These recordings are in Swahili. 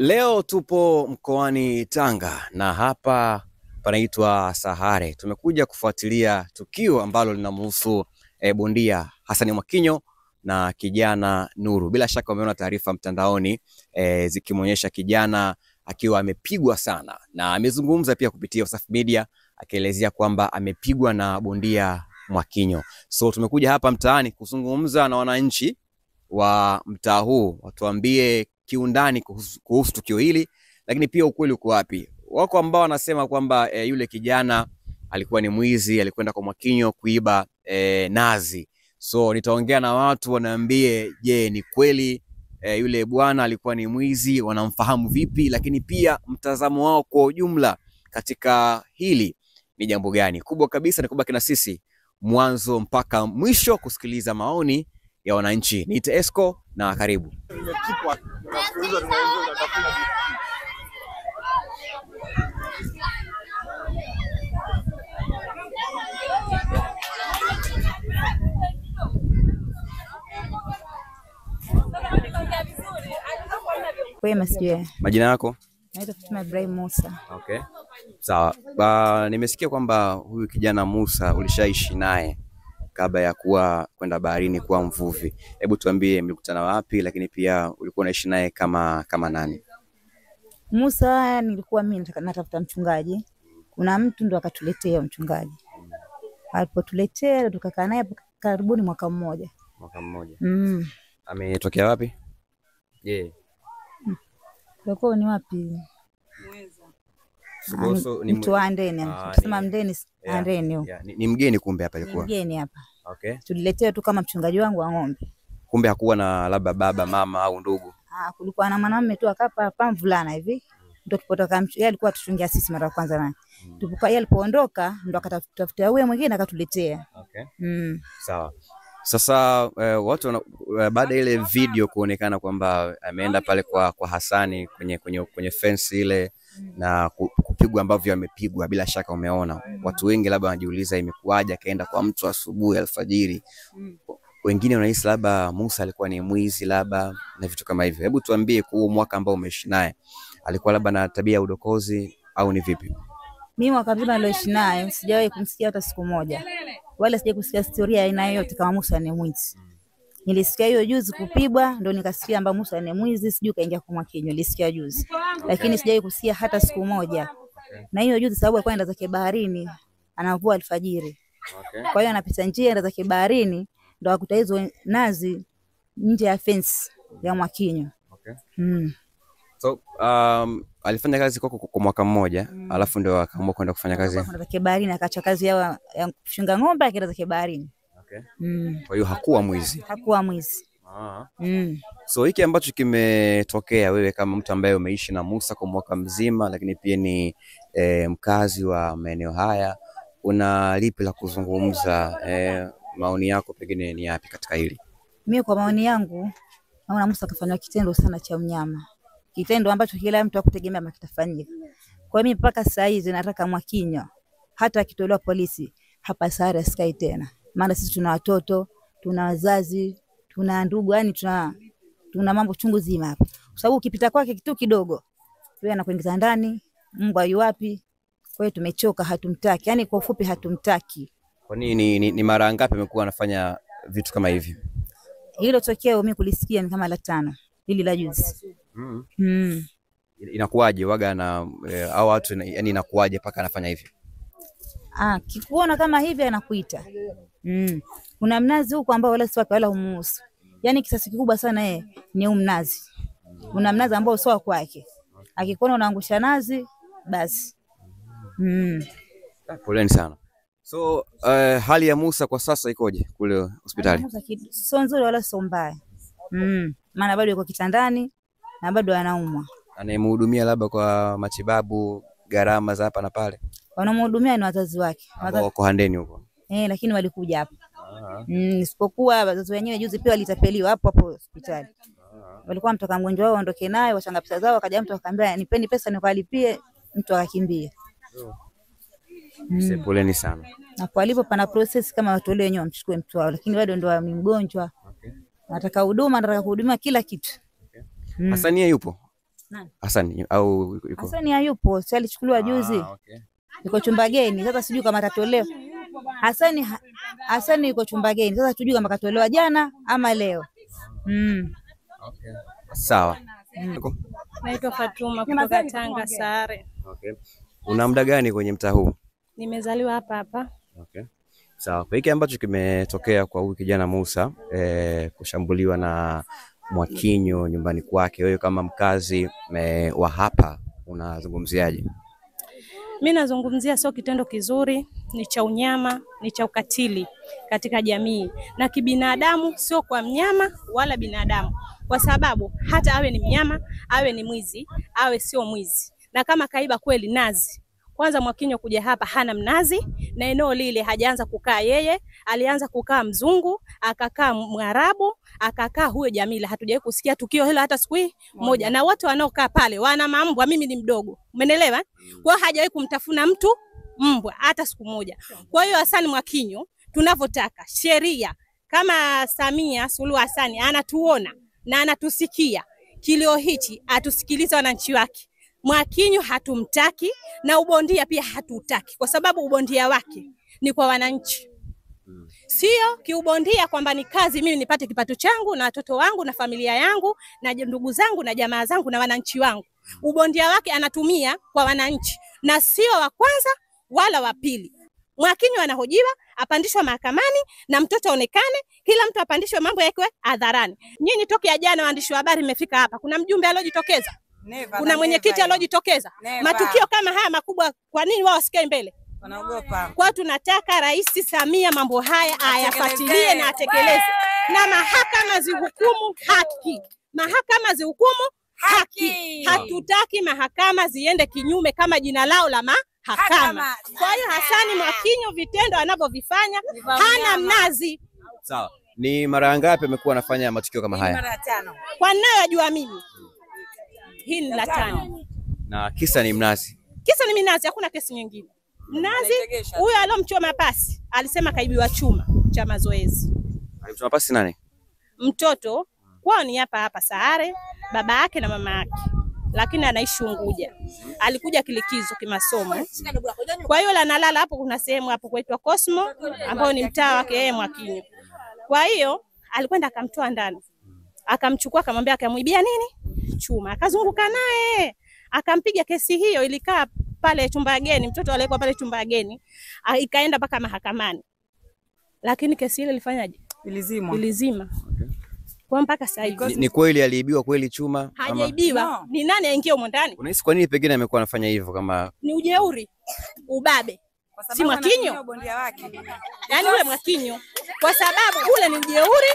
Leo tupo mkoani Tanga na hapa panaitwa Sahare. Tumekuja kufuatilia tukio ambalo linamhusu bondia Hassan Mwakinyo na kijana Nuru. Bila shaka umeona taarifa mtandaoni zikimuonyesha kijana akiwa amepigwa sana, na amezungumza pia kupitia Wasafi Media akielezea kwamba amepigwa na bondia Mwakinyo. So tumekuja hapa mtaani kuzungumza na wananchi wa mtaa huu, watuambie kiundani kuhusu tukio hili, lakini pia ukweli uko wapi. Wako ambao wanasema kwamba yule kijana alikuwa ni mwizi, alikwenda kwa Mwakinyo kuiba nazi. So nitaongea na watu wanaambie, je, ni kweli yule bwana alikuwa ni mwizi, wanamfahamu vipi, lakini pia mtazamo wao kwa ujumla katika hili ni jambo gani. Kubwa kabisa ni kubaki na sisi mwanzo mpaka mwisho kusikiliza maoni ya wananchi. Niite Esco na karibu. Kwema sijui. Majina yako? Naitwa Fatima Ibrahim Musa. Okay. Sawa. Nimesikia kwamba huyu kijana Musa ulishaishi naye kabla ya kwenda baharini kuwa mvuvi. Hebu tuambie mlikutana wapi, lakini pia ulikuwa unaishi naye kama nani? Musa nilikuwa mimi natafuta mchungaji. Kuna mtu ndo akatuletea mchungaji. Alipotuletea tukakaa naye karibuni mwaka mmoja. Mwaka mmoja. Ametokea wapi? Kwa ni wapi? Ni mtu wa Andeni. Tunasema Mdeni Andeni. Ni mgeni kumbe hapa ilikuwa. Mgeni hapa. Okay. Tuliletea tu kama mchungaji wangu wa ng'ombe. Kumbe hakuwa na labda baba, mama au ndugu. Kulikuwa na mwanamume tu akapa hapa mvulana hivi. Ndio tulipotoka, yeye alikuwa atuchungia sisi mara ya kwanza naye. Yeye alipoondoka ndo akatafuta huyo mwingine akatuletea. Okay. Sawa. Sasa watu baada ile video kuonekana kwamba ameenda pale kwa Hassani kwenye fence ile na kupigwa ambavyo amepigwa, bila shaka umeona. Watu wengi labda wanajiuliza imekuaje akaenda kwa mtu asubuhi alfajiri. Wengine wanahisi labda Musa alikuwa ni mwizi labda na vitu kama hivyo. Hebu tuambie kwa mwaka ambao umeishi naye, alikuwa labda na tabia ya udokozi au ni vipi? Mimi mwaka mzima nilioishi naye sijawahi kumsikia hata siku moja. Wala sijawahi kusikia historia aina yoyote kama Musa ni mwizi. Nilisikia hiyo juzi kupigwa ndo nikasikia kwamba Musa ni mwizi, sijui kaingia kwa Mwakinyo, nilisikia juzi. Lakini sijawahi kusikia hata siku moja. Na hiyo juzi sababu alikuwa anaenda zake baharini, anavua alfajiri. Kwa hiyo anapita njia anaenda zake baharini ndo akuta hizo nazi nje ya fence ya Mwakinyo. So alifanya kazi kwa mwaka mmoja, alafu ndio akaamua kwenda kufanya kazi. Anaenda zake baharini, akaacha kazi ya kushunga ng'ombe akaenda zake baharini. Kwa hiyo hakuwa mwizi. Hakuwa mwizi. So hiki ambacho kimetokea, wewe kama mtu ambaye umeishi na Musa kwa mwaka mzima, lakini pia ni mkazi wa maeneo haya, una lipi la kuzungumza? Maoni yako pengine ni yapi katika hili? Mimi kwa maoni yangu naona Musa kafanya kitendo sana cha unyama. Kitendo ambacho kila mtu hakutegemea makitafanyika. Kwa mimi mpaka saa hizi nataka Mwakinyo hata akitolewa polisi hapa Sahare asikai tena. Maana sisi tuna watoto, tuna wazazi, tuna ndugu, yani tuna mambo chungu zima hapa. Kwa sababu ukipita kwake kitu kidogo, yeye anakuingiza ndani, Mungu ayu wapi? Kwa hiyo tumechoka, hatumtaki. Yani kwa ufupi hatumtaki. Kwa nini ni mara ngapi amekuwa anafanya vitu kama hivi? Hilo tokeo mimi kulisikia ni kama la 5, hili la juzi. Inakuaje waga na au watu, yani inakuaje paka anafanya hivi? Kikuona kama hivi anakuita. Kuna mnazi huko ambao wala si wake wala humuhusu. Yani kisasi kikubwa sana ni mnazi. Kuna mnazi ambao sio kwake. Akikuona unaangusha nazi basi. Poleni sana. So hali ya Musa kwa sasa ikoje kule hospitali? Musa sio nzuri wala sio mbaya. Maana bado yuko kitandani na bado anaumwa. Anayemhudumia labda kwa matibabu, gharama za hapa na pale? Wanamhudumia ni wazazi wake. Wako Handeni huko. Lakini walikuja hapa. Isipokuwa wazazi wenyewe juzi pia walitapeliwa hapo hospitali. Walikuwa mtoka mgonjwa wao aondoke naye, wachanga pesa zao, akaja mtu akamwambia nipeni pesa nikalipie, mtu akakimbia. Poleni sana. Na kwa alipo pana process kama watu wale wenyewe wamchukue mtu wao, lakini bado ndo ni mgonjwa. Nataka huduma, nataka kuhudumia kila kitu. Hassani yupo? Nani? Hassan au yuko? Hassan hayupo, si alichukuliwa juzi. Okay. Yuko Chumbageni. Sasa sijui kama atatolewa. Hassan yuko Chumbageni. Sasa sijui kama katolewa jana ama leo. Okay. Sawa. Naitwa Fatuma kutoka Tanga Sare. Okay. Una muda gani kwenye mtaa huu? Nimezaliwa hapa. Okay. Sawa. Kwa hiki ambacho kimetokea kwa huyu kijana Musa kushambuliwa na Mwakinyo nyumbani kwake, wewe kama mkazi wa hapa unazungumziaje? Mimi nazungumzia sio kitendo kizuri, ni cha unyama, ni cha ukatili katika jamii na kibinadamu, sio kwa mnyama wala binadamu, kwa sababu hata awe ni mnyama, awe ni mwizi, awe sio mwizi, na kama kaiba kweli nazi. Kwanza Mwakinyo kuja hapa hana mnazi, na eneo lile hajaanza kukaa yeye, alianza kukaa mzungu, akakaa Mwarabu, akakaa huyo Jamila. Hatujawahi kusikia tukio hilo hata siku moja. Na watu wanaokaa pale wana mambwa, mimi ni mdogo. Umeelewa? Kwa hiyo hajawahi kumtafuna mtu mbwa hata siku moja. Kwa hiyo Hassan Mwakinyo tunavyotaka sheria, kama Samia Suluhu Hassan anatuona na anatusikia, kilio hichi atusikilize wananchi wake. Mwakinyo hatumtaki na ubondia pia hatutaki, kwa sababu ubondia wake ni kwa wananchi. Sio kiubondia kwamba ni kazi mimi nipate kipato changu na watoto wangu na familia yangu na ndugu zangu na jamaa zangu na wananchi wangu. Ubondia wake anatumia kwa wananchi na sio wa kwanza wala wa pili. Mwakinyo anahojiwa, apandishwa mahakamani na mtoto aonekane, kila mtu apandishwe, mambo yake hadharani. Nyinyi tokea jana waandishi wa habari mmefika hapa, kuna mjumbe aliyojitokeza? Kuna mwenyekiti aliyojitokeza? Matukio kama haya makubwa kwa nini wao wasikae mbele? Wanaogopa. Kwa tunataka Rais Samia mambo haya ayafuatilie na atekeleze. Na mahakama zihukumu haki. Mahakama zihukumu haki. Hatutaki mahakama ziende kinyume kama jina lao la mahakama. Kwa hiyo Hassan Mwakinyo vitendo anavyovifanya hana mnazi. Sawa. Ni mara ngapi amekuwa anafanya matukio kama haya? Mara 5. Kwa ninayojua mimi. Hii ni la 5. Na kisa ni mnazi. Kisa ni minazi, hakuna kesi nyingine. Mnazi huyo alomchoma pasi alisema kaibiwa chuma cha mazoezi. Alimchoma pasi nani? Mtoto kwao ni hapa Sahare, baba yake na mama yake, lakini anaishi Unguja. Alikuja kilikizo kimasomo. Kwa hiyo analala hapo, kuna sehemu hapo kuitwa Cosmo ambao ni mtaa wake yeye Mwakinyo. Kwa hiyo alikwenda akamtoa ndani. Akamchukua akamwambia akamuibia nini? Chuma. Akazunguka naye. Akampiga. Kesi hiyo ilikaa pale Chumbageni, mtoto aliyekuwa pale Chumbageni, ikaenda mpaka mahakamani. Lakini kesi ile ilifanyaje? Ilizima. Okay. Kwa mpaka sasa hivi. Ni kweli aliibiwa kweli chuma? Hajaibiwa. No. Ni nani aingie humo ndani? Unahisi kwa nini pengine amekuwa anafanya hivyo kama ni ujeuri, ubabe? Si Mwakinyo bondia wake. Yaani ule Mwakinyo kwa sababu ule ni ujeuri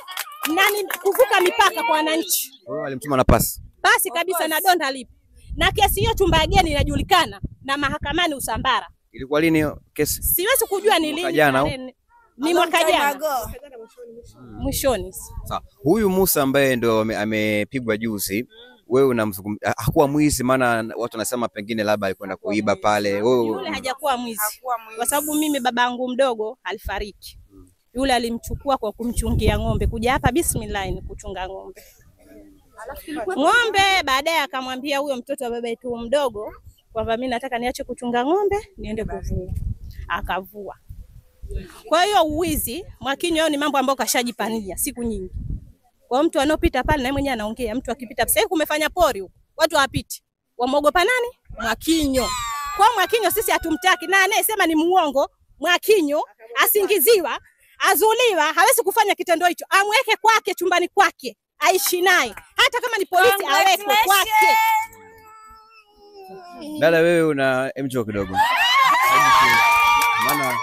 na ni kuvuka mipaka kwa wananchi. Wao alimtuma na pasi. Pasi kabisa na donda lipo. Na kesi hiyo Chumbageni inajulikana na mahakamani Usambara. Ilikuwa lini kesi? Siwezi kujua ni lini. Ni mwaka jana. Mwishoni. Sawa. Huyu Musa ambaye ndo amepigwa juzi, wewe unamzungumzia hakuwa mwizi? Maana watu wanasema pengine labda alikwenda kuiba pale. Wewe yule hajakuwa mwizi. Kwa sababu mimi babangu mdogo alifariki. Yule alimchukua kwa kumchungia ng'ombe, kuja hapa bismillah ni kuchunga ng'ombe. Ng'ombe baadaye akamwambia huyo mtoto wa baba yetu mdogo kwamba mimi nataka niache kuchunga ng'ombe niende kuvua. Akavua. Kwa hiyo uwizi Mwakinyo ni mambo ambayo kashajipania siku nyingi. Kwa mtu anopita pale na mwenyewe anaongea, mtu akipita sasa kumefanya pori huko, watu hawapiti. Wamogopa nani? Mwakinyo. Kwa Mwakinyo sisi hatumtaki, na anayesema ni muongo Mwakinyo asingiziwa, azuliwa, hawezi kufanya kitendo hicho. Amweke kwake chumbani kwake, aishi naye. Hata kama ni polisi awekwe kwake. Dada wewe una mjo kidogo. Maana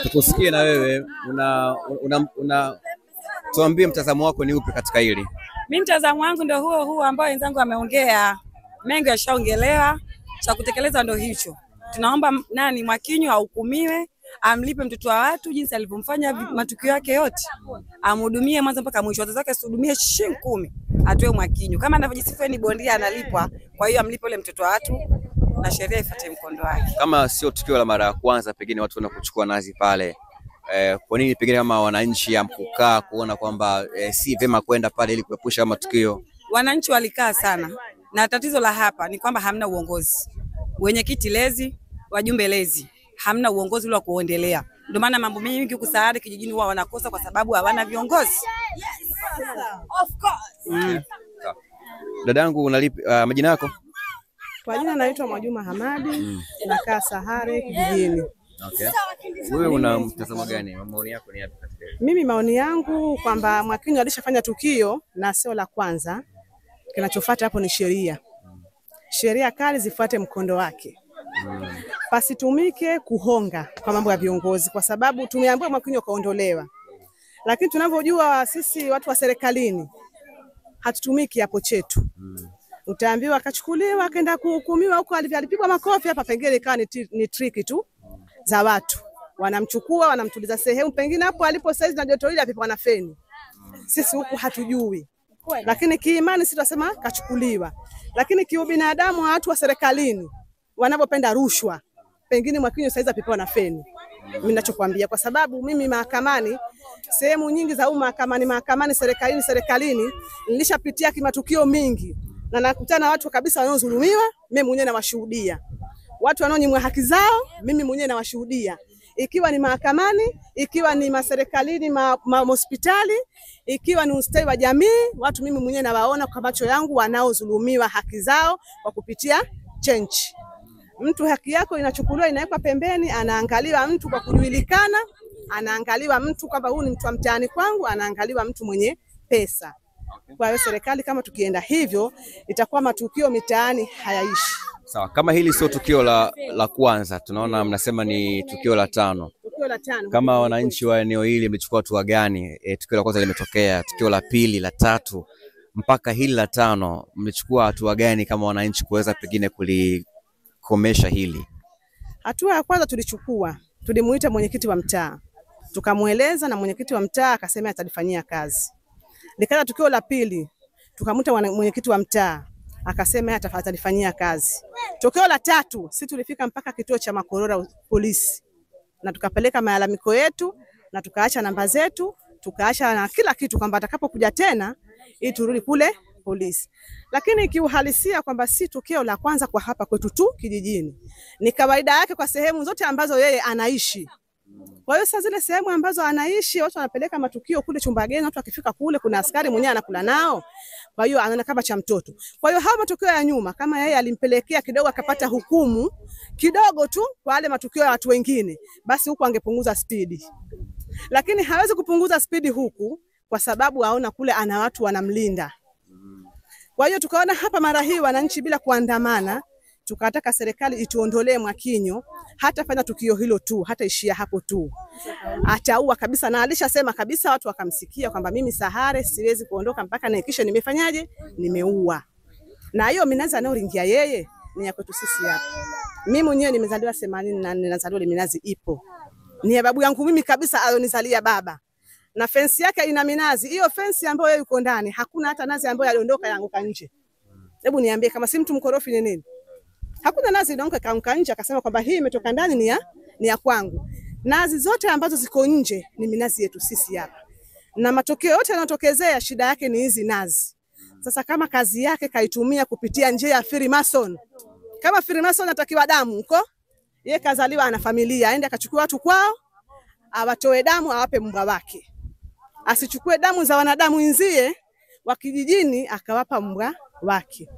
tukusikie na wewe una tuambie mtazamo wako ni upi katika hili? Mimi mtazamo wangu ndio huo ambao wenzangu wameongea. Mengi yashaongelewa, cha kutekeleza ndio hicho. Tunaomba nani Mwakinyo ahukumiwe, amlipe mtoto wa watu jinsi alivyomfanya matukio yake yote. Amhudumie mwanzo mpaka mwisho. Wazazi wake asihudumie shilingi 10. Atoe Mwakinyo. Kama anavyojisifia ni bondia analipwa, kwa hiyo amlipe yule mtoto wa watu na sheria ifuate mkondo wake. Kama sio tukio la mara ya kwanza pengine watu wanakuchukua nazi pale, kwa nini pengine kama wananchi amkukaa kuona kwamba si vema kwenda pale ili kuepusha matukio? wananchi walikaa sana, na tatizo la hapa ni kwamba hamna uongozi. Wenyekiti lezi, wajumbe lezi, hamna uongozi ule wa kuendelea. Ndio maana mambo mengi huku Sahare kijijini huwa wanakosa kwa sababu hawana viongozi. Of course. Dadangu unalipi majina yako? Kwa jina naitwa Mwajuma Hamadi, nakaa Sahare kijijini. Okay. Wewe una mtazamo gani? Maoni yako ni yapi katika hili? Mimi maoni yangu kwamba Mwakinyo alishafanya tukio na sio la kwanza. Kinachofuata hapo ni sheria. Sheria kali zifuate mkondo wake. Pasitumike kuhonga kwa mambo ya viongozi, kwa sababu tumeambiwa Mwakinyo kaondolewa. Lakini tunavyojua sisi watu wa serikalini hatutumiki hapo chetu. Utaambiwa akachukuliwa akaenda kuhukumiwa huko, alipigwa makofi hapa, pengine ikawa ni trick tu za watu. Wanamchukua wanamtuliza sehemu, pengine hapo alipo saizi na joto ile apigwa na feni. Sisi huku hatujui. Lakini kiimani sisi tunasema kachukuliwa. Lakini kiubinadamu watu wa serikalini wanapopenda rushwa, pengine Mwakinyo saizi apigwa na feni. Mimi ninachokuambia, kwa sababu mimi mahakamani, sehemu nyingi za mahakamani serikalini nilishapitia kimatukio mingi, na nakutana watu kabisa wanaodhulumiwa, mimi mwenyewe nawashuhudia. Watu wanaonyimwa haki zao, mimi mwenyewe nawashuhudia. Ikiwa ni mahakamani, ikiwa ni maserikalini, hospitali, ikiwa ni ustawi wa jamii, watu mimi mwenyewe nawaona kwa macho yangu wanaodhulumiwa haki zao kwa kupitia chenchi. Mtu haki yako inachukuliwa inawekwa pembeni, anaangaliwa mtu kwa kujulikana, anaangaliwa mtu kwamba huyu ni mtu wa mtaani kwangu, anaangaliwa mtu mwenye pesa. Kwa hiyo serikali kama tukienda hivyo, itakuwa matukio mitaani hayaishi. Sawa, kama hili sio tukio la kwanza, tunaona mnasema ni tukio la 5. Tukio la 5. Kama wananchi wa eneo hili mlichukua hatua gani? Tukio la kwanza limetokea, tukio la pili, la 3 mpaka hili la 5, mlichukua hatua gani kama wananchi kuweza pengine kulikomesha hili? Hatua ya kwanza tulimuita mwenyekiti wa mtaa. Tukamueleza na mwenyekiti wa mtaa akasema atalifanyia kazi. Likaja tukio la pili, tukamuita mwenyekiti wa mtaa akasema atalifanyia kazi. Tukio la 3, sisi tulifika mpaka kituo cha Makorora polisi, na tukapeleka malalamiko yetu, na tukaacha namba zetu, tukaacha na kila kitu kwamba atakapokuja tena ili turudi kule polisi. Lakini kiuhalisia kwamba si tukio la kwanza kwa hapa kwetu tu kijijini, ni kawaida yake kwa sehemu zote ambazo yeye anaishi. Kwa hiyo sasa zile sehemu ambazo anaishi watu wanapeleka matukio kule Chumbageni, watu wakifika kule kuna askari mwenyewe anakula nao. Kwa hiyo anaona kama cha mtoto. Kwa hiyo hawa matukio ya nyuma kama yeye alimpelekea kidogo akapata hukumu kidogo tu kwa wale matukio ya watu wengine, basi huku angepunguza spidi. Lakini hawezi kupunguza spidi huku kwa sababu aona kule ana watu wanamlinda. Kwa hiyo tukaona hapa mara hii wananchi bila kuandamana, tukataka serikali ituondolee Mwakinyo, hata fanya tukio hilo tu, hata ishia hapo tu. Ataua kabisa, na alishasema kabisa, watu wakamsikia kwamba mimi Sahare siwezi kuondoka mpaka nihakikishe nimefanyaje, nimeua. Na hiyo minazi anayoringia yeye ni ya kwetu sisi hapa. Mimi mwenyewe nimezaliwa 84, nazaliwa minazi ipo. Ni ya babu yangu mimi kabisa alionizalia baba. Na fence yake ina minazi. Hiyo fence ambayo yeye yuko ndani, hakuna hata nazi ambayo aliondoka yanguka nje. Hebu niambie kama si mtu mkorofi ni nini? Hakuna nazi inaondoka kaanguka nje akasema kwamba hii imetoka ndani ni ya kwangu. Nazi zote ambazo ziko nje ni minazi yetu sisi hapa. Na matokeo yote yanayotokezea shida yake ni hizi nazi. Sasa kama kazi yake kaitumia kupitia njia ya Freemason. Kama Freemason atakiwa damu huko, yeye kazaliwa ana familia, aende akachukua watu kwao, awatoe damu awape mbwa wake. Asichukue damu za wanadamu wenzie wa kijijini akawapa mbwa wake.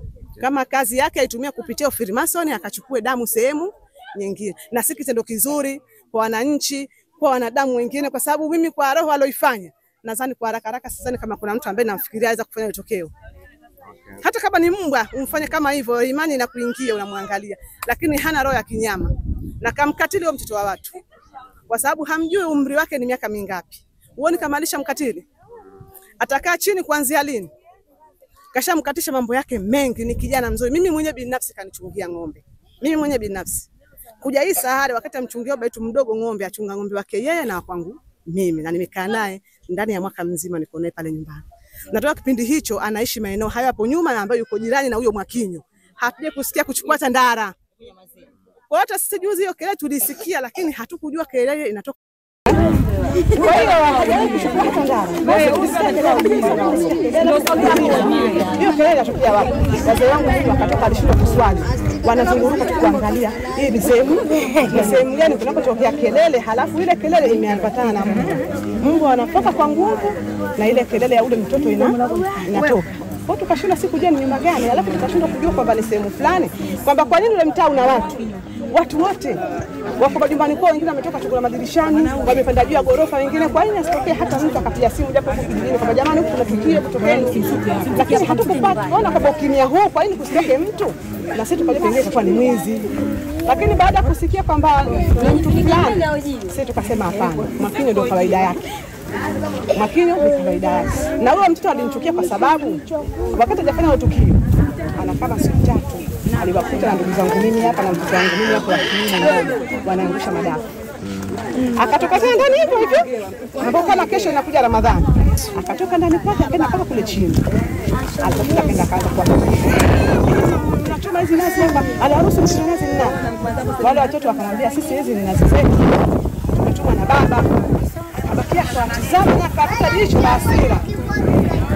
Kama kazi yake aitumia kupitia Freemason akachukue damu sehemu nyingine. Na si kitendo kizuri kwa wananchi, kwa wanadamu wengine, kwa sababu mimi kwa roho aloifanya, nadhani kwa haraka sasa kama kuna mtu ambaye namfikiria aweza kufanya tokeo. Hata kama ni mbwa umfanye kama hivyo, imani inakuingia unamwangalia, lakini hana roho ya kinyama. Na kamkatili huyo mtoto wa watu. Kwa sababu hamjui umri wake ni miaka mingapi. Uone kama alishamkatili. Atakaa chini kuanzia lini? Kashamkatisha mambo yake mengi, ni kijana mzuri. Mimi mwenyewe binafsi kanichungia ng'ombe. Mimi mwenyewe binafsi. Kuja hii Sahare wakati amchungia baba yetu mdogo ng'ombe, achunga ng'ombe wake yeye na kwangu mimi, na nimekaa naye ndani ya mwaka mzima, niko naye pale nyumbani. Natoka kipindi hicho anaishi maeneo hayo hapo nyuma na ambayo yuko jirani na huyo Mwakinyo. Hatuje kusikia kuchukua tandara. Kwa hata sisi juzi hiyo kelele tulisikia, lakini hatukujua kelele inatoka Kwa hiyo hajawahi kuchukua hata ngara. Hiyo kelele inatokea wapi? Wazee wangu wakatoka alishindwa kuswali. Wanazunguruka tu kuangalia hii ni sehemu gani kunapotokea kelele, halafu ile kelele imeambatana na Mungu anatoka kwa nguvu na ile kelele ya ule mtoto inatoka. Kwa tukashinda siku je ni nyumba gani, halafu tukashindwa kujua kwamba ni sehemu fulani, kwamba kwa nini ule mtaa una watu wote wako majumbani kwao, wengine wametoka chukua madirishani, wamepanda juu ya gorofa, wengine kwa nini asitokee hata mtu akapiga simu japo huko kijijini kwamba jamani huko kuna tukio kutokeni, lakini hatukupata kuona kwamba ukimya huu kwa nini kusitokee mtu, na sisi tukaje pengine kwa ni mwizi. Lakini baada ya kusikia kwamba ni mtu fulani, sisi tukasema hapana, Mwakinyo ndio kawaida yake. Mwakinyo ni kawaida yake. Na huyo mtoto alinichukia kwa sababu wakati hajafanya tukio ana kama siku 3 aliwakuta na ndugu zangu mimi hapa na mtoto wangu mimi hapo wanaangusha madafu. Akatoka tena ndani hivyo ambapo kama kesho inakuja Ramadhani. Akatoka ndani kwake akaenda mpaka kule chini. Alipokuja akaenda kaanza kwa tunachoma hizi nazi hapa. Aliharusi nazi nina. Wale watoto wakamwambia sisi hizi ni nazi zetu. Tumetuma na baba. Abakia kwa tazama na akakata jicho la hasira.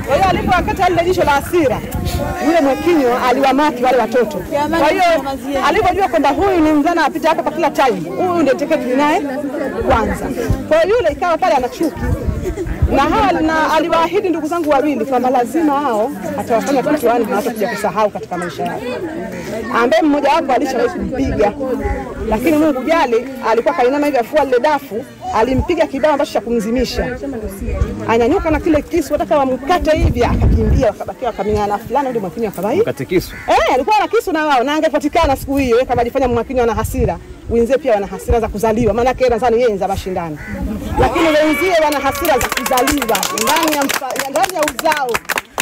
Kwa hiyo alipokata ile jicho la hasira, yule Mwakinyo aliwamaki wale watoto. Kwa hiyo alipojua kwamba huyu ni mvulana apita hapa kwa kila time, huyu ndiye teketi naye kwanza. Kwa hiyo yule ikawa pale anachuki. Na aliwaahidi ndugu zangu wawili kwamba lazima hao atawafanya kitu yani hawatakuja kusahau katika maisha yao. Ambaye mmoja wapo alishawahi kumpiga, lakini Mungu jali alikuwa kainama hivi afua ile dafu, alimpiga kibao ambacho cha kumzimisha. Anyanyuka na kile kisu wataka wamkate hivi, akakimbia wakabakia wakamiana fulani ndio Mwakinyo akabai. Mkate kisu. Alikuwa na kisu na wao na angepatikana siku hiyo kama alifanya Mwakinyo ana hasira. Wenzie pia wana hasira za kuzaliwa, maana yake nadhani yeye za mashindano. Lakini wenzie wana hasira za kuzaliwa ndani ya uzao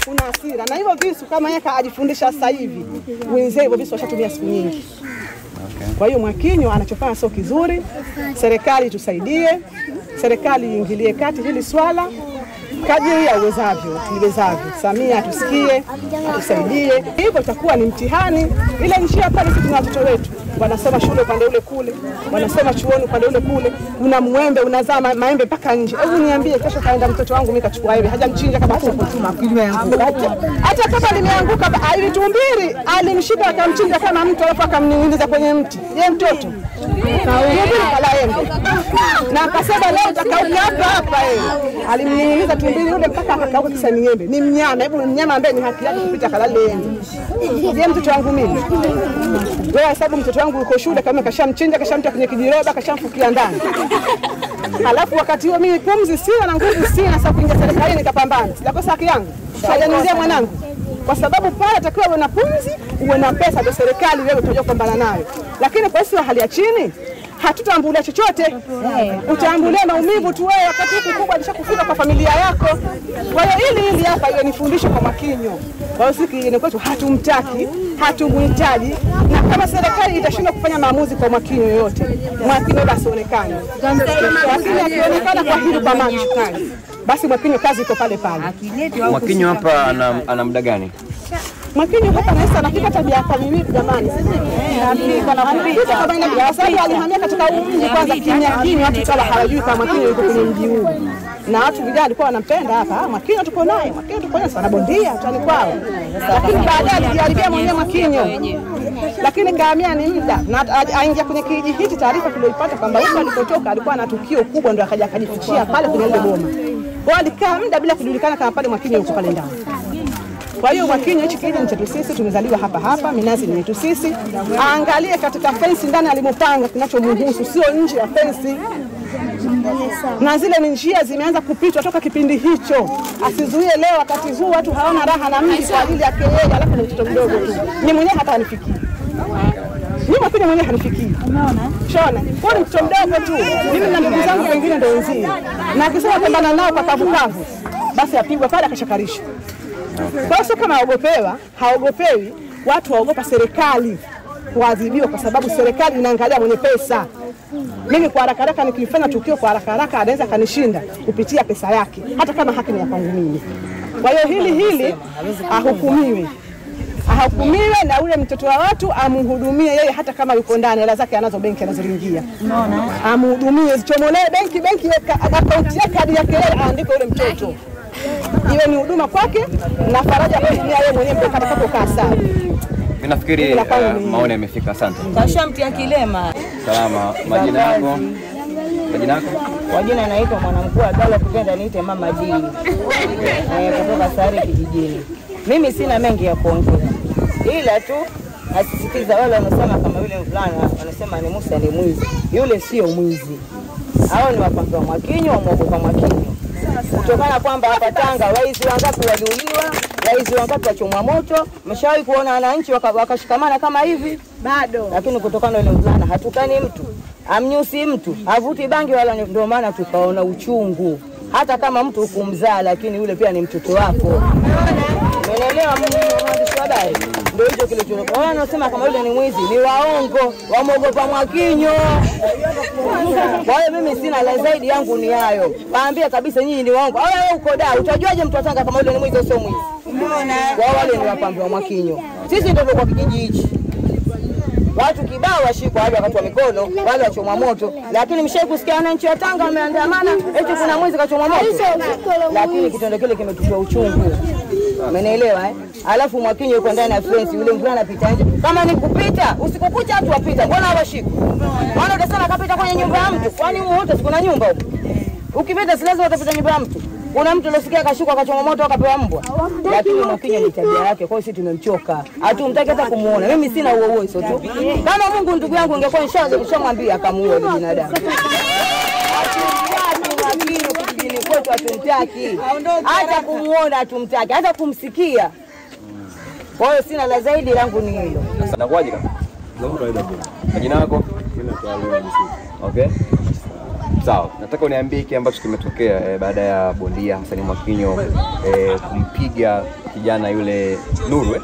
kuna hasira. Na hivyo visu kama yeye ajifundisha sasa hivi, wenzie hivyo visu washatumia siku nyingi. Kwa hiyo Mwakinyo anachofanya sio kizuri. Serikali tusaidie, serikali iingilie kati hili swala kadiri ya uwezavyo. Samia tusikie, tusaidie. Hivyo itakuwa ni mtihani. Ile njia pale sisi tuna watoto wetu wanasoma shule upande ule kule, wanasoma chuoni upande ule kule, una muembe unazaa maembe mpaka nje. Hebu niambie kesho kaenda mtoto wangu mimi kachukua embe, hajamchinja kama kutuma hata kama limeanguka hivi tumbiri alimshika akamchinja kama mtu alafu akamning'iniza kwenye mti. Yeye mtoto tumbiri kala embe na akasema leo utakauka hapa alimning'iniza tumbiri yule mpaka akakauka kisa ni embe. Ni mnyama, hebu mnyama ambaye ni haki yake kupita kalale embe. Yeye mtoto wangu mimi wewe sababu mtoto wangu yuko shule kama kashamchinja kashamtia kwenye kijiroba kashamfukia ndani. Halafu wakati huo mimi pumzi sina na nguvu sina, sasa kuingia serikalini nikapambana. Sijakosa haki yangu. Hajanizia mwanangu. Kwa sababu pale atakiwa uwe na pumzi, uwe na pesa ndio serikali wewe utajua kupambana nayo. Lakini kwa sisi wa hali ya chini hatutambulia chochote. Utaambulia maumivu tu wewe wakati huko kubwa alishakufika kwa familia yako. Kwa hiyo hili hapa iwe ni fundisho kwa Mwakinyo. Kwa hiyo sisi ni kwetu hatumtaki, hatumhitaji, na kama serikali itashindwa kufanya maamuzi kwa Mwakinyo yoyote, Mwakinyo basi onekane. Lakini akionekana kwa hili kwa macho basi Mwakinyo kazi iko pale pale. Mwakinyo hapa ana muda gani? Mwakinyo hapa naisa anafika hata miaka 2 jamani. Anafika kama ina kwa sababu alihamia katika mji kwanza kimya watu kama hawajui kama Mwakinyo yuko kwenye mji huu. Na watu vijana walikuwa wanampenda hapa, Mwakinyo tuko naye, Mwakinyo tuko naye sana bondia tani kwao. Lakini baadaye alijaribia mwenyewe Mwakinyo. Lakini kahamia ni muda na aingia kwenye kijiji hiki taarifa tulioipata kwamba huko alipotoka alikuwa na tukio kubwa ndio akaja akajifichia pale kwenye ile boma. Kwa alikaa muda bila kujulikana kama pale Mwakinyo yuko pale ndani. Kwa hiyo Mwakinyo hichi kijiji ni chetu sisi, tumezaliwa hapa, minazi ni yetu sisi. Aangalie katika fence ndani alimopanga kinachomhusu, sio nje ya fence. Na zile ni njia zimeanza kupitwa toka kipindi hicho. Asizuie leo wakati huu watu hawana raha na mimi kwa ajili yake yeye, alafu ni mtoto mdogo tu. Mimi mwenyewe hata hanifikii. Mimi Mwakinyo mwenyewe hanifikii. Unaona? Shona. Kwa ni mtoto mdogo tu. Mimi na ndugu zangu wengine ndio wenzie. Na akisema pambana nao kwa kavukavu, basi apigwa pale akashakarishwa. Kwa sababu kama haogopewi, watu waogopa serikali kuadhibiwa kwa sababu serikali inaangalia mwenye pesa. Mimi kwa haraka nikifanya tukio kwa haraka anaweza kanishinda kupitia pesa yake hata kama haki ni ya kwangu mimi. Kwa hiyo hili ahukumiwe. ahukumiwe na ule mtoto wa watu amhudumie yeye, hata kama yuko ndani, hela zake anazo benki anazoingia. Unaona? Amhudumie, zichomolee benki akaunti yake, kadi yake yeye aandike ule mtoto. Iwe ni huduma kwake na faraja kwa yeye mwenyewe mpaka atakapokaa sawa. Mimi nafikiri maoni yamefika. Asante. Kashamtia kilema. Salama. Majina yako? Majina yako? Kwa jina naitwa Mwanamkuu Abdalla, kupenda niite Mama D. Kutoka Sare kijijini. Mimi sina mengi ya kuongea. Ila tu nasisitiza wale wanasema kama yule mvulana wanasema ni Musa ni mwizi. Yule sio mwizi. Hao ni wapanga Mwakinyo, wamogopa Mwakinyo. Kutokana kwamba hapa Tanga waizi wangapi waliuliwa, waizi wangapi wachomwa moto, mshawahi kuona wananchi wakashikamana kama hivi? Bado. Lakini kutokana yule mvulana hatukani mtu, amnyusi mtu, havuti bangi wala, ndio maana tukaona uchungu. Hata kama mtu hukumzaa, lakini yule pia ni mtoto wako. Umeelewa mwandishi wa habari? Ndio hicho kilichokuwa. Wao wanasema kama yule ni mwizi, ni waongo, wamogopa Mwakinyo. Kwa hiyo mimi sina la zaidi, yangu ni hayo. Waambie kabisa nyinyi ni waongo. Wewe uko da, utajuaje mtu atanga kama yule ni mwizi au sio mwizi? Umeona? Wale ni wapambe wa Mwakinyo. Sisi ndio kwa kijiji hichi. Watu kibao washikwa hadi wakati wa mikono, wale wachomwa moto. Lakini mshawahi kusikia wananchi wa Tanga wameandamana eti kuna mwizi kachomwa moto? Lakini kitendo kile kimetutoa uchungu. Umeelewa Alafu Mwakinyo yuko ndani ya fence, yule mvulana anapita nje. Kama ni kupita, usiku kucha watu wapita. Mbona hawashiki? Maana utasema kapita kwenye nyumba ya mtu. Kwani wote kuna nyumba huko? Ukipita si lazima utapita nyumba ya mtu. Kuna mtu alosikia akashikwa akachomwa moto akapewa mbwa. Lakini Mwakinyo ni tabia yake, kwa hiyo sisi tumemchoka. Hatumtaki hata kumuona. Mimi sina huo hizo tu. Kama Mungu ndugu yangu ingekuwa nishamwambia akamuua yule binadamu. Mwakinyo kijijini kwetu hatumtaki. Hata kumuona hatumtaki, hata kumsikia. Kwa hiyo sina la zaidi, langu ni hilo. Nakuaje kaka? Majina yako? Okay. Sawa. Nataka uniambie kile ambacho kimetokea baada ya bondia Hassan Mwakinyo kumpiga kijana yule Nuru.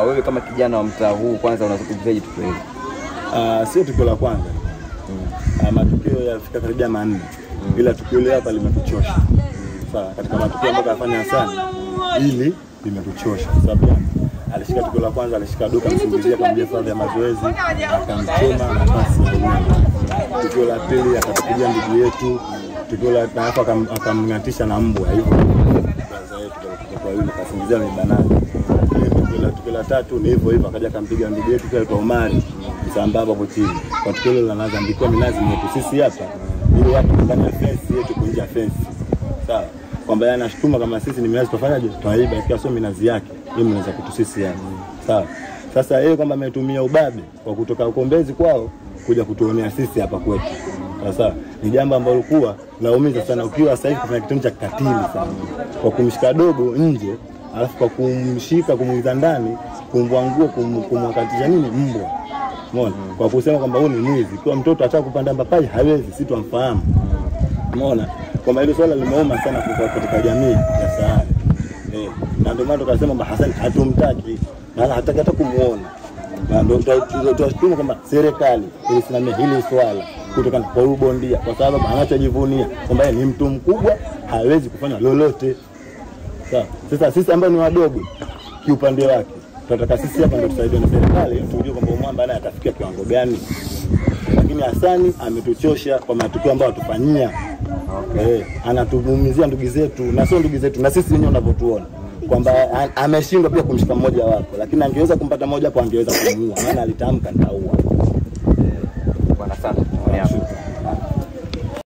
Wewe kama kijana wa mtaa huu, kwanza unazungumziaje tukio hili? Sio tukio la kwanza. Matukio yafika karibia 4. Ila tukio hili hapa limetuchosha. Sawa, katika matukio ambayo kafanya Hassan hili limetuchosha. Sababu alishika tukio la kwanza, alishika doka msingizia kwa vifaa vya mazoezi, akamchoma nafasi ya nyama. Tukio la pili akatupigia ndugu yetu, tukio la tatu akamngatisha na mbwa hivyo. Kwanza yetu kwa yule kasingizia ni banana. Tukio la tatu ni hivyo hivyo, akaja akampiga ndugu yetu kwa Omari Msambaba hapo chini. Kwa tukio hilo la naza ndiko minazi yetu sisi hapa. Ile watu ndani ya fence yetu kuingia fence. Sawa. Kwamba yana shutuma kama sisi ni minazi tufanyaje? Twaiba ikiwa sio minazi yake. Yeye mnaweza kutusisi yani. Sawa. Sasa yeye kwamba ametumia ubabe kwa kutoka Ukombezi kwao kuja kutuonea sisi hapa kwetu. Sasa ni jambo ambalo kuwa laumiza sana, ukiwa sasa hivi kufanya kitendo cha kikatili sana. Kwa kumshika dogo nje, alafu kwa kumshika kumuiza ndani, kumvua kumwakatisha nini mbwa. Umeona? Kwa kusema kwamba huyu ni mwizi. Kwa mtoto ataka kupanda mbapai hawezi, sisi tumfahamu. Umeona? Kwa hilo swala limeuma sana katika jamii ya Sahare. Na ndio maana tukasema kwamba Hassan hatumtaki, na hataki hata kumuona. Na ndio tunashukuru kwamba serikali ilisimamia hili swala kutokana kwa bondia, kwa sababu anachojivunia kwamba ni mtu mkubwa, hawezi kufanya lolote. Sasa sisi ambao ni wadogo kiupande wake, tunataka sisi hapa ndio tusaidie na serikali tujue kwamba mwamba naye atafikia kiwango gani. Lakini Hassan ametuchosha kwa matukio ambayo atufanyia. Anatuvumizia ndugu zetu, na sio ndugu zetu, na sisi wenyewe tunavyotuona kwamba ameshindwa pia kumshika mmoja wapo, lakini angeweza kumpata mmoja hapo angeweza kumuua, maana alitamka nitaua. Bwana sana.